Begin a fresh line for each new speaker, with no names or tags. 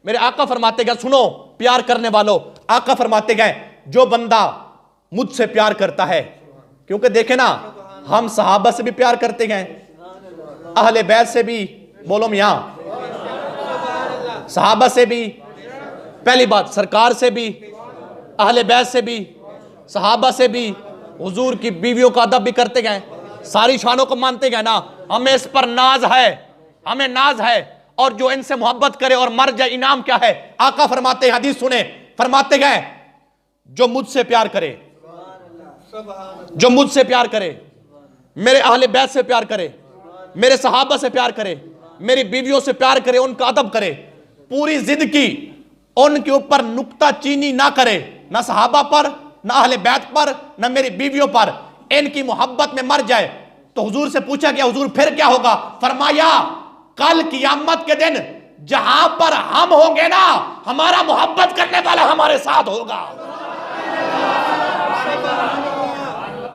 میرے آقا فرماتے گئے سنو پیار کرنے والوں، آقا فرماتے گئے جو بندہ مجھ سے پیار کرتا ہے، کیونکہ دیکھیں نا ہم صحابہ سے بھی پیار کرتے گئے، اہل بیت سے بھی، بولو میاں، صحابہ سے بھی، پہلی بات سرکار سے بھی، اہل بیت سے بھی، صحابہ سے بھی، حضور کی بیویوں کا ادب بھی کرتے گئے، ساری شانوں کو مانتے گئے نا، ہمیں اس پر ناز ہے، ہمیں ناز ہے، اور جو ان سے محبت کرے اور مر جائے انعام کیا ہے؟ آقا فرماتے ہیں، حدیث سنیں، فرماتے گئے جو مجھ سے پیار کرے، جو مجھ سے پیار کرے، میرے اہل بیت سے پیار کرے، میرے صحابہ سے پیار کرے، میری بیویوں سے پیار کرے، ان کا ادب کرے، پوری زندگی ان کے اوپر نکتہ چینی نہ کرے، نہ صحابہ پر، نہ اہل بیت پر، نہ میری بیویوں پر، ان کی محبت میں مر جائے، تو حضور سے پوچھا کہ حضور پھر کیا ہوگا؟ فرمایا کل قیامت کے دن جہاں پر ہم ہوں گے نا، ہمارا محبت کرنے والا ہمارے ساتھ ہوگا۔